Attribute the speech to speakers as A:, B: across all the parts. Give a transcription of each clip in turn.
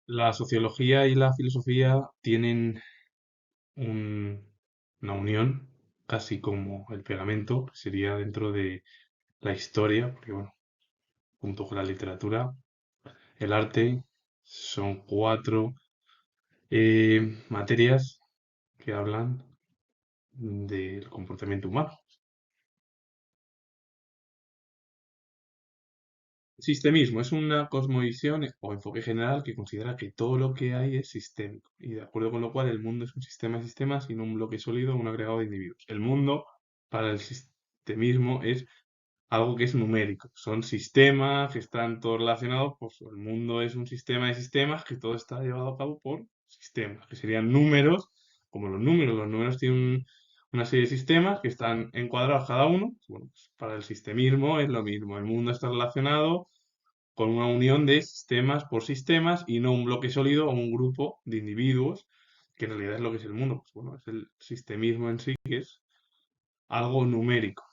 A: La sociología y la filosofía tienen un- una unión, casi como el pegamento, que sería dentro de la historia, porque bueno, junto con la literatura, el arte, son cuatro materias que hablan del comportamiento humano. Sistemismo es una cosmovisión o enfoque general que considera que todo lo que hay es sistémico y de acuerdo con lo cual el mundo es un sistema de sistemas y no un bloque sólido o un agregado de individuos. El mundo para el sistemismo es algo que es numérico. Son sistemas que están todos relacionados, pues el mundo es un sistema de sistemas que todo está llevado a cabo por sistemas, que serían números, como los números. Los números tienen una serie de sistemas que están encuadrados cada uno. Bueno, pues para el sistemismo es lo mismo. El mundo está relacionado con una unión de sistemas por sistemas y no un bloque sólido o un grupo de individuos, que en realidad es lo que es el mundo. Pues bueno, es el sistemismo en sí, que es algo numérico.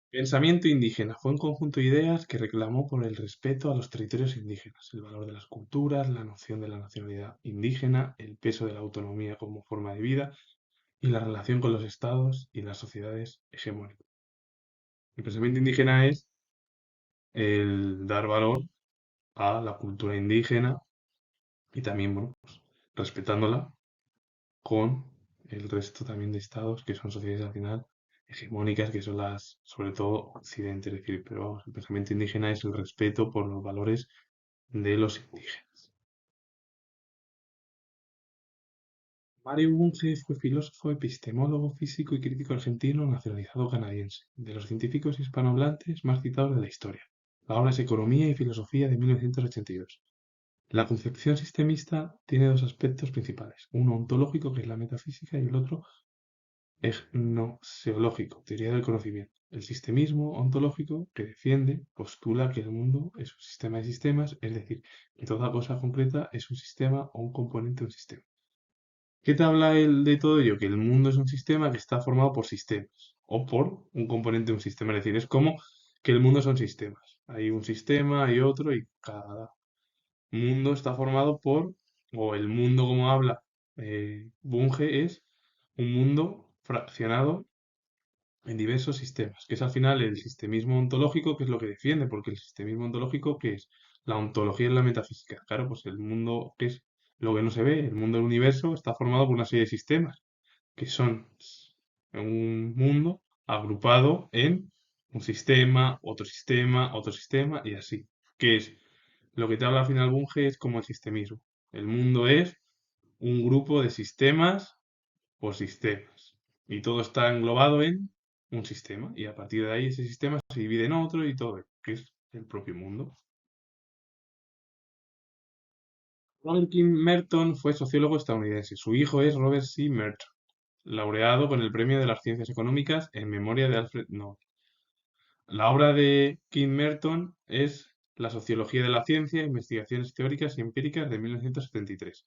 A: Pensamiento indígena fue un conjunto de ideas que reclamó por el respeto a los territorios indígenas, el valor de las culturas, la noción de la nacionalidad indígena, el peso de la autonomía como forma de vida y la relación con los estados y las sociedades hegemónicas. El pensamiento indígena es el dar valor a la cultura indígena y también, bueno, pues, respetándola con el resto también de estados que son sociedades al final hegemónicas, que son las, sobre todo, Occidente, es decir, pero vamos, el pensamiento indígena es el respeto por los valores de los indígenas. Mario Bunge fue filósofo, epistemólogo, físico y crítico argentino nacionalizado canadiense, de los científicos hispanohablantes más citados de la historia. La obra es Economía y Filosofía de 1982. La concepción sistemista tiene dos aspectos principales, uno ontológico, que es la metafísica, y el otro gnoseológico, teoría del conocimiento. El sistemismo ontológico, que defiende, postula que el mundo es un sistema de sistemas, es decir, que toda cosa concreta es un sistema o un componente de un sistema. ¿Qué te habla él de todo ello? Que el mundo es un sistema que está formado por sistemas o por un componente de un sistema. Es decir, es como que el mundo son sistemas. Hay un sistema, hay otro y cada mundo está formado por, o el mundo como habla Bunge, es un mundo fraccionado en diversos sistemas, que es al final el sistemismo ontológico, que es lo que defiende, porque el sistemismo ontológico, que es la ontología en la metafísica. Claro, pues el mundo, que es lo que no se ve, el mundo del universo, está formado por una serie de sistemas, que son un mundo agrupado en otro sistema y así. Que es lo que te habla al final Bunge es como el sistemismo. El mundo es un grupo de sistemas por sistemas. Y todo está englobado en un sistema. Y a partir de ahí ese sistema se divide en otro y todo, que es el propio mundo. Robert King Merton fue sociólogo estadounidense. Su hijo es Robert C. Merton, laureado con el Premio de las Ciencias Económicas en memoria de Alfred Nobel. La obra de King Merton es La sociología de la ciencia, investigaciones teóricas y empíricas de 1973.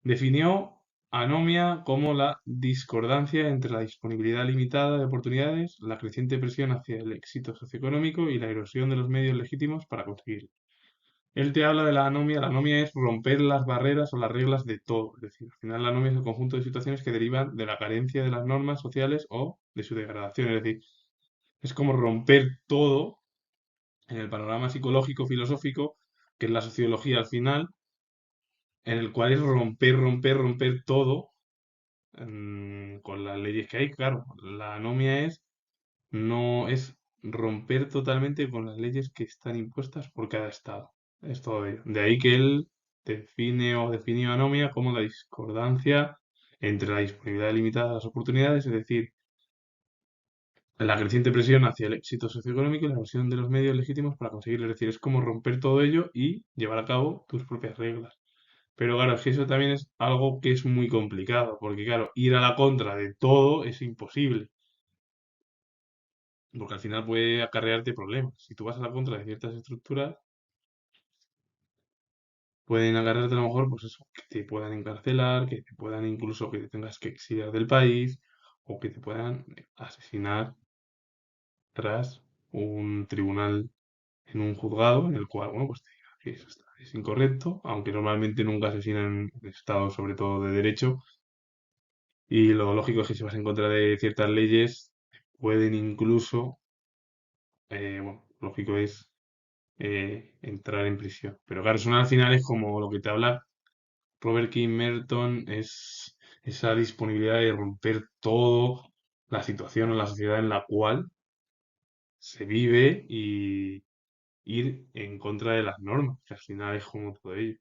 A: Definió anomia como la discordancia entre la disponibilidad limitada de oportunidades, la creciente presión hacia el éxito socioeconómico y la erosión de los medios legítimos para conseguirlo. Él te habla de la anomia. La anomia es romper las barreras o las reglas de todo. Es decir, al final la anomia es el conjunto de situaciones que derivan de la carencia de las normas sociales o de su degradación. Es decir, es como romper todo en el panorama psicológico, filosófico, que es la sociología al final, en el cual es romper todo con las leyes que hay. Claro, la anomia es no es romper totalmente con las leyes que están impuestas por cada estado. Es todo ello. De ahí que él define o definió anomia como la discordancia entre la disponibilidad limitada de las oportunidades, es decir, la creciente presión hacia el éxito socioeconómico y la erosión de los medios legítimos para conseguirlo. Es decir, es como romper todo ello y llevar a cabo tus propias reglas. Pero claro, es que eso también es algo que es muy complicado, porque claro, ir a la contra de todo es imposible, porque al final puede acarrearte problemas. Si tú vas a la contra de ciertas estructuras, pueden acarrearte a lo mejor, pues eso, que te puedan encarcelar, que te puedan incluso que te tengas que exiliar del país, o que te puedan asesinar tras un tribunal en un juzgado en el cual, bueno, pues te diga que eso es incorrecto, aunque normalmente nunca asesinan en estados, sobre todo de derecho, y lo lógico es que si vas en contra de ciertas leyes, pueden incluso, bueno, lógico es entrar en prisión. Pero claro, eso al final es como lo que te habla Robert King Merton, es esa disponibilidad de romper todo la situación o la sociedad en la cual se vive y ir en contra de las normas, que al final es como todo ello,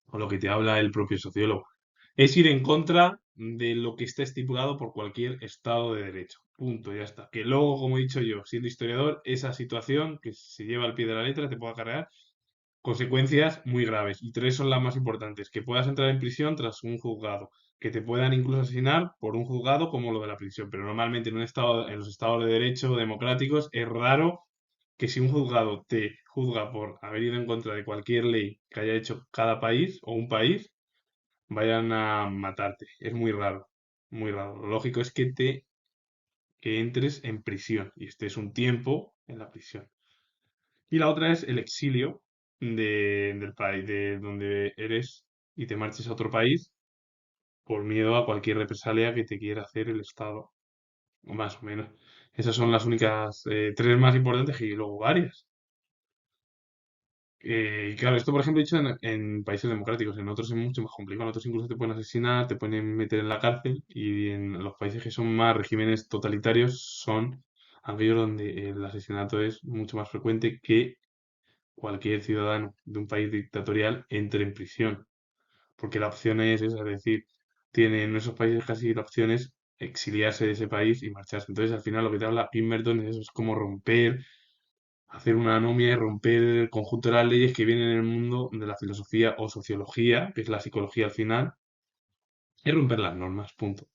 A: o lo que te habla el propio sociólogo. Es ir en contra de lo que está estipulado por cualquier Estado de Derecho. Punto, ya está. Que luego, como he dicho yo, siendo historiador, esa situación que se lleva al pie de la letra te puede acarrear consecuencias muy graves. Y tres son las más importantes. Que puedas entrar en prisión tras un juzgado. Que te puedan incluso asesinar por un juzgado como lo de la prisión. Pero normalmente en un estado, en los estados de derecho democráticos es raro que si un juzgado te juzga por haber ido en contra de cualquier ley que haya hecho cada país o un país, vayan a matarte. Es muy raro. Muy raro. Lo lógico es que entres en prisión y estés un tiempo en la prisión. Y la otra es el exilio del país de donde eres y te marches a otro país por miedo a cualquier represalia que te quiera hacer el Estado, o más o menos. Esas son las únicas tres más importantes y luego varias. Y claro, esto por ejemplo he dicho en países democráticos, en otros es mucho más complicado, en otros incluso te pueden asesinar, te pueden meter en la cárcel y en los países que son más regímenes totalitarios son aquellos donde el asesinato es mucho más frecuente que cualquier ciudadano de un país dictatorial entre en prisión, porque la opción es esa, es decir, tienen en esos países casi la opción es exiliarse de ese país y marcharse. Entonces, al final lo que te habla Pemberton es eso, es como romper, hacer una anomia y romper el conjunto de las leyes que vienen en el mundo de la filosofía o sociología, que es la psicología al final, y romper las normas, punto.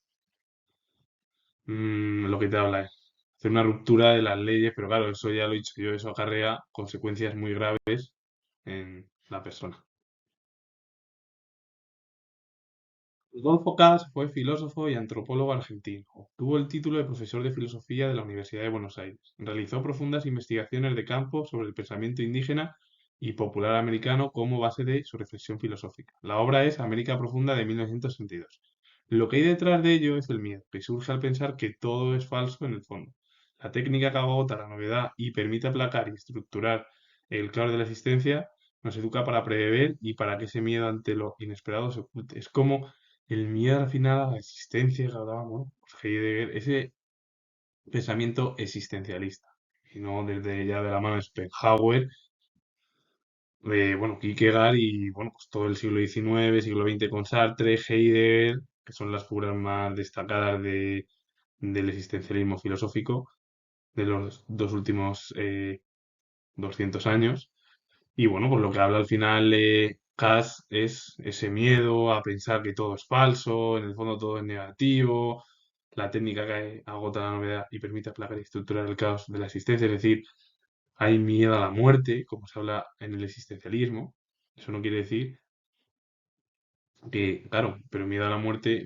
A: Lo que te habla es hacer una ruptura de las leyes, pero claro, eso ya lo he dicho yo, eso acarrea consecuencias muy graves en la persona. Rodolfo Cas fue filósofo y antropólogo argentino. Obtuvo el título de profesor de filosofía de la Universidad de Buenos Aires. Realizó profundas investigaciones de campo sobre el pensamiento indígena y popular americano como base de su reflexión filosófica. La obra es América Profunda de 1962. Lo que hay detrás de ello es el miedo, que surge al pensar que todo es falso en el fondo. La técnica que agota la novedad y permite aplacar y estructurar el claro de la existencia nos educa para prever y para que ese miedo ante lo inesperado se oculte. Es como el miedo al final a la existencia que hablaba, bueno, pues Heidegger, ese pensamiento existencialista, y no desde ya de la mano de Schopenhauer, de, bueno, Kierkegaard y, bueno, pues todo el siglo XIX, siglo XX con Sartre, Heidegger, que son las figuras más destacadas del existencialismo filosófico de los dos últimos 200 años. Y bueno, pues lo que habla al final Cass es ese miedo a pensar que todo es falso, en el fondo todo es negativo, la técnica que agota la novedad y permite aplacar y estructurar el caos de la existencia, es decir, hay miedo a la muerte, como se habla en el existencialismo. Eso no quiere decir que, claro, pero miedo a la muerte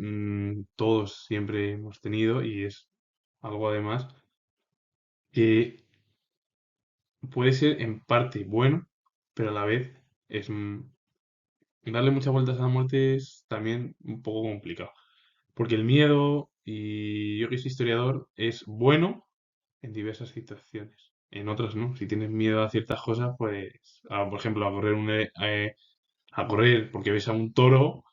A: todos siempre hemos tenido y es algo además que puede ser en parte bueno, pero a la vez es darle muchas vueltas a la muerte es también un poco complicado. Porque el miedo, y yo que soy historiador, es bueno en diversas situaciones. En otras no. Si tienes miedo a ciertas cosas, pues, por ejemplo, a correr porque ves a un toro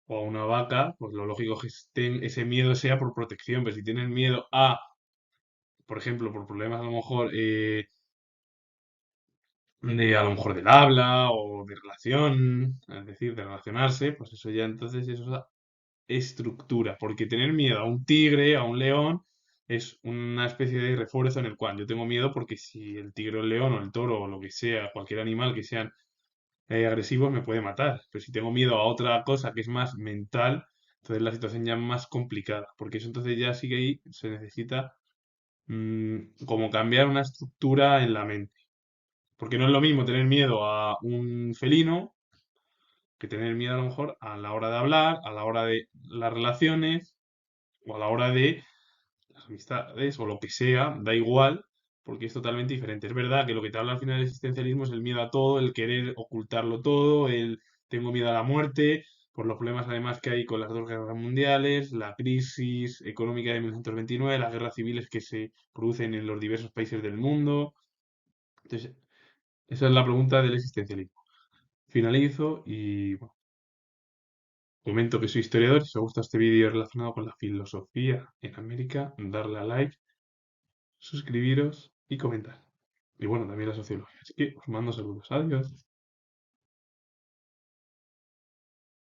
A: o a una vaca, pues lo lógico es que ese miedo sea por protección. Pero si tienes miedo por ejemplo, por problemas a lo mejor a lo mejor del habla o de relación, es decir, de relacionarse, pues eso ya entonces eso estructura, porque tener miedo a un tigre, a un león, es una especie de refuerzo en el cual yo tengo miedo porque si el tigre o el león o el toro o lo que sea, cualquier animal que sean agresivos me puede matar. Pero si tengo miedo a otra cosa que es más mental, entonces la situación ya es más complicada, porque eso entonces ya sí que ahí se necesita como cambiar una estructura en la mente. Porque no es lo mismo tener miedo a un felino que tener miedo a lo mejor a la hora de hablar, a la hora de las relaciones o a la hora de las amistades o lo que sea, da igual, porque es totalmente diferente. Es verdad que lo que te habla al final del existencialismo es el miedo a todo, el querer ocultarlo todo, el tengo miedo a la muerte, por los problemas además que hay con las dos guerras mundiales, la crisis económica de 1929, las guerras civiles que se producen en los diversos países del mundo. Entonces, esa es la pregunta del existencialismo. Finalizo y bueno, comento que soy historiador. Si os gusta este vídeo relacionado con la filosofía en América, darle a like, suscribiros y comentar. Y bueno, también la sociología. Así que os mando saludos. Adiós.